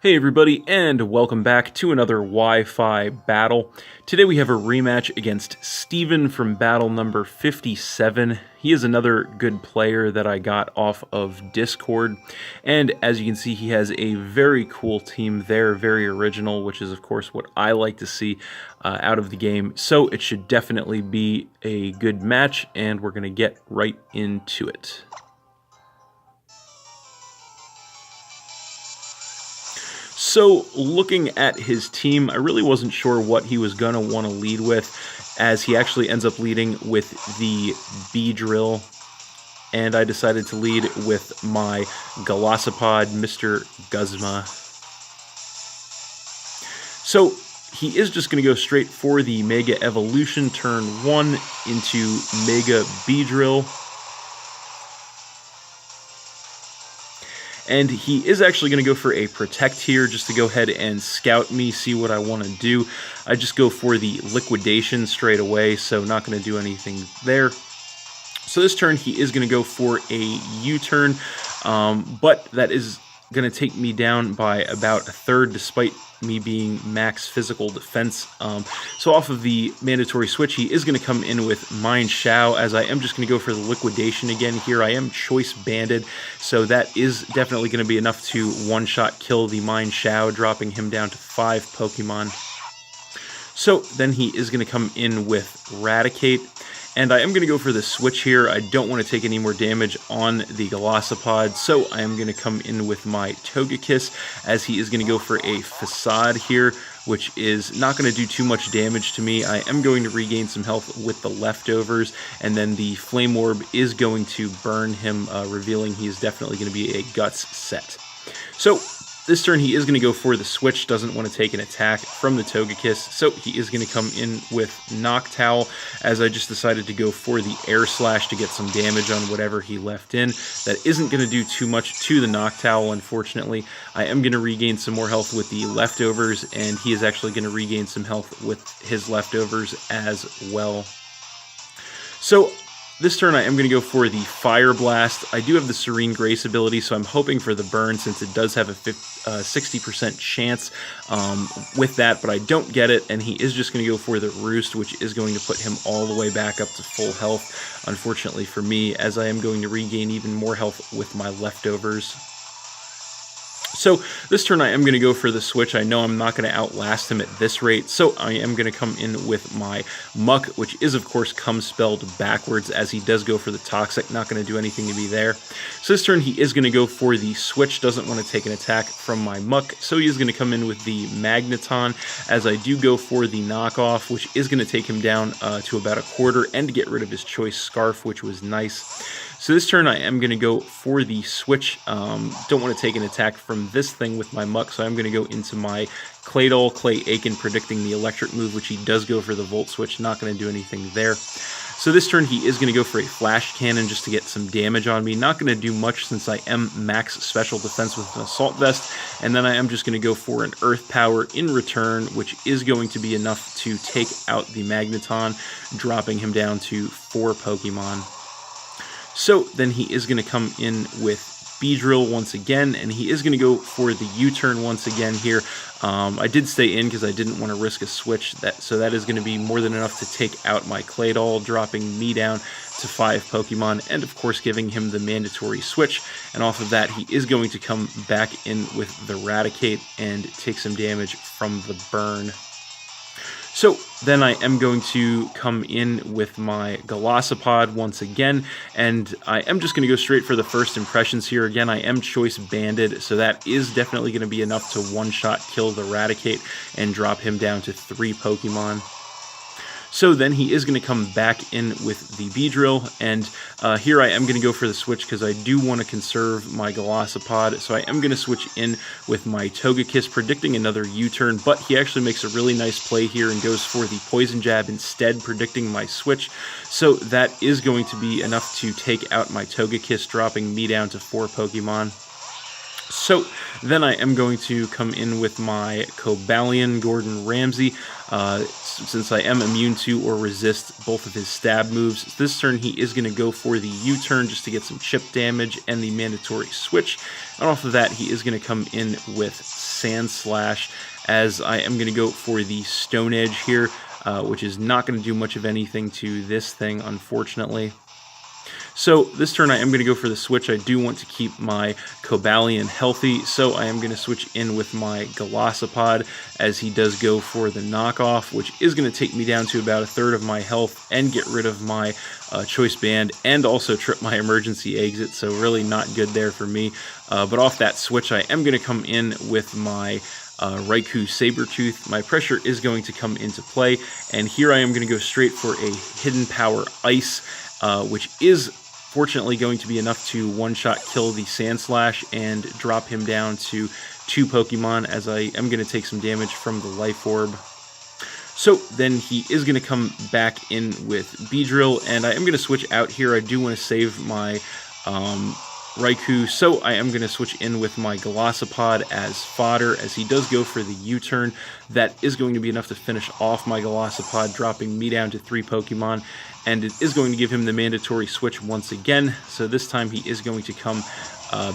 Hey everybody, and welcome back to another Wi-Fi battle. Today we have a rematch against Steven from battle number 57. He is another good player that I got off of Discord, and as you can see, he has a very cool team there, very original, which is of course what I like to see out of the game. So it should definitely be a good match, and we're going to get right into it. So, looking at his team, I really wasn't sure what he was going to want to lead with, as he actually ends up leading with the B-Drill, and I decided to lead with my Golisopod, Mr. Guzma. So, he is just going to go straight for the Mega Evolution, turn 1 into Mega B-Drill. And he is actually going to go for a Protect here just to go ahead and scout me, see what I want to do. I just go for the Liquidation straight away, so not going to do anything there. So this turn he is going to go for a U-turn, but that is going to take me down by about a third despite me being max physical defense. So off of the mandatory switch, he is going to come in with Mind Shao, as I am just going to go for the Liquidation again here. I am Choice Banded, so that is definitely going to be enough to one-shot kill the Mind Shao, dropping him down to 5 Pokemon. So then he is going to come in with Raticate, and I am going to go for the switch here. I don't want to take any more damage on the Golisopod, so I am going to come in with my Togekiss, as he is going to go for a Facade here, which is not going to do too much damage to me. I am going to regain some health with the Leftovers, and then the Flame Orb is going to burn him, revealing he is definitely going to be a Guts set. So this turn he is going to go for the switch, doesn't want to take an attack from the Togekiss, so he is going to come in with Noctowl, as I just decided to go for the Air Slash to get some damage on whatever he left in. That isn't going to do too much to the Noctowl, unfortunately. I am going to regain some more health with the Leftovers, and he is actually going to regain some health with his Leftovers as well. So this turn I am going to go for the Fire Blast. I do have the Serene Grace ability, so I'm hoping for the burn since it does have a 60% chance with that, but I don't get it, and he is just going to go for the Roost, which is going to put him all the way back up to full health, unfortunately for me, as I am going to regain even more health with my Leftovers. So this turn I am going to go for the switch. I know I'm not going to outlast him at this rate, so I am going to come in with my Muck, which is of course come spelled backwards, as he does go for the Toxic, not going to do anything to be there. So this turn he is going to go for the switch, doesn't want to take an attack from my Muck, so he is going to come in with the Magneton, as I do go for the Knockoff, which is going to take him down to about a quarter and get rid of his Choice Scarf, which was nice. So this turn I am going to go for the switch. Don't want to take an attack from this thing with my Muck, so I'm going to go into my Claydol, Clay Aiken, predicting the electric move, which he does go for the Volt Switch, not going to do anything there. So this turn he is going to go for a Flash Cannon just to get some damage on me, not going to do much since I am max special defense with an Assault Vest, and then I am just going to go for an Earth Power in return, which is going to be enough to take out the Magneton, dropping him down to 4 Pokemon. So then he is going to come in with B-Drill once again, and he is going to go for the U-turn once again here. I did stay in because I didn't want to risk a switch, so that is going to be more than enough to take out my Claydol, dropping me down to 5 Pokemon, and of course giving him the mandatory switch. And off of that, he is going to come back in with the Raticate and take some damage from the burn. So then I am going to come in with my Golisopod once again, and I am just going to go straight for the first impressions here. Again, I am Choice Banded, so that is definitely going to be enough to one-shot kill the Raticate and drop him down to 3 Pokemon. So then he is going to come back in with the B-Drill, and here I am going to go for the switch because I do want to conserve my Golisopod, so I am going to switch in with my Togekiss, predicting another U-turn, but he actually makes a really nice play here and goes for the Poison Jab instead, predicting my switch, so that is going to be enough to take out my Togekiss, dropping me down to 4 Pokemon. So then I am going to come in with my Cobalion Gordon Ramsay, since I am immune to or resist both of his stab moves. This turn he is going to go for the U-turn just to get some chip damage and the mandatory switch. And off of that he is going to come in with Sand Slash, as I am going to go for the Stone Edge here, which is not going to do much of anything to this thing, unfortunately. So this turn I am going to go for the switch. I do want to keep my Cobalion healthy, so I am going to switch in with my Golisopod, as he does go for the knockoff, which is going to take me down to about a third of my health and get rid of my Choice Band, and also trip my emergency exit, so really not good there for me. But off that switch I am going to come in with my Raikou Sabertooth. My pressure is going to come into play, and here I am going to go straight for a Hidden Power Ice, which is fortunately going to be enough to one-shot kill the Sand Slash and drop him down to 2 Pokemon, as I am going to take some damage from the Life Orb. So then he is going to come back in with Beedrill, and I am going to switch out here. I do want to save my Raikou, so I am going to switch in with my Golisopod as fodder, as he does go for the U-turn. That is going to be enough to finish off my Golisopod, dropping me down to 3 Pokemon, and it is going to give him the mandatory switch once again, so this time he is going to come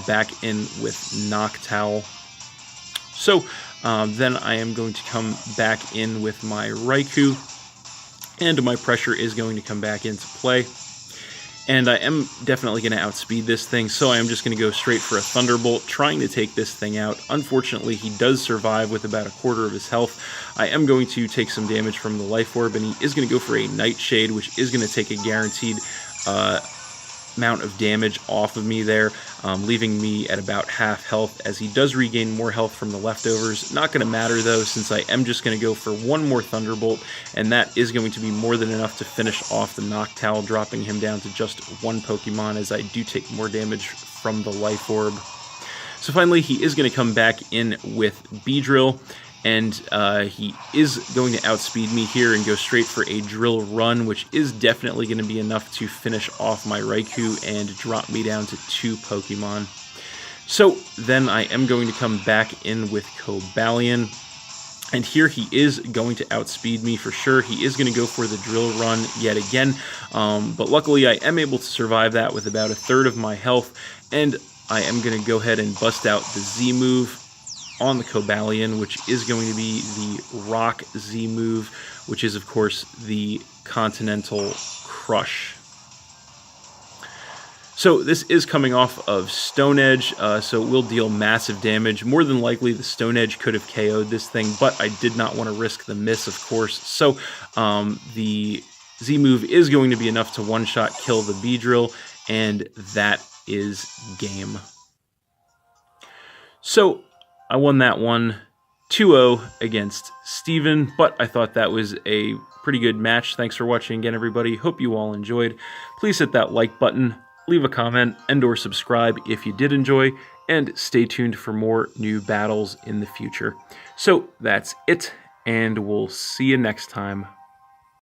back in with Noctowl. So then I am going to come back in with my Raikou, and my pressure is going to come back into play. And I am definitely going to outspeed this thing, so I am just going to go straight for a Thunderbolt, trying to take this thing out. Unfortunately, he does survive with about a quarter of his health. I am going to take some damage from the Life Orb, and he is going to go for a Nightshade, which is going to take a guaranteed amount of damage off of me there, leaving me at about half health, as he does regain more health from the leftovers. Not going to matter though, since I am just going to go for one more Thunderbolt, and that is going to be more than enough to finish off the Noctowl, dropping him down to just 1 Pokemon, as I do take more damage from the Life Orb. So finally he is going to come back in with Beedrill, and he is going to outspeed me here and go straight for a Drill Run, which is definitely going to be enough to finish off my Raikou and drop me down to 2 Pokemon. So then I am going to come back in with Cobalion, and here he is going to outspeed me for sure. He is going to go for the Drill Run yet again, but luckily I am able to survive that with about a third of my health, and I am going to go ahead and bust out the Z move on the Cobalion, which is going to be the Rock Z move, which is of course the Continental Crush. So this is coming off of Stone Edge, so it will deal massive damage. More than likely the Stone Edge could have KO'd this thing, but I did not want to risk the miss, of course. So the Z move is going to be enough to one-shot kill the Beedrill, and that is game. So I won that one 2-0 against Steven, but I thought that was a pretty good match. Thanks for watching again, everybody. Hope you all enjoyed. Please hit that like button, leave a comment, and or subscribe if you did enjoy, and stay tuned for more new battles in the future. So that's it, and we'll see you next time.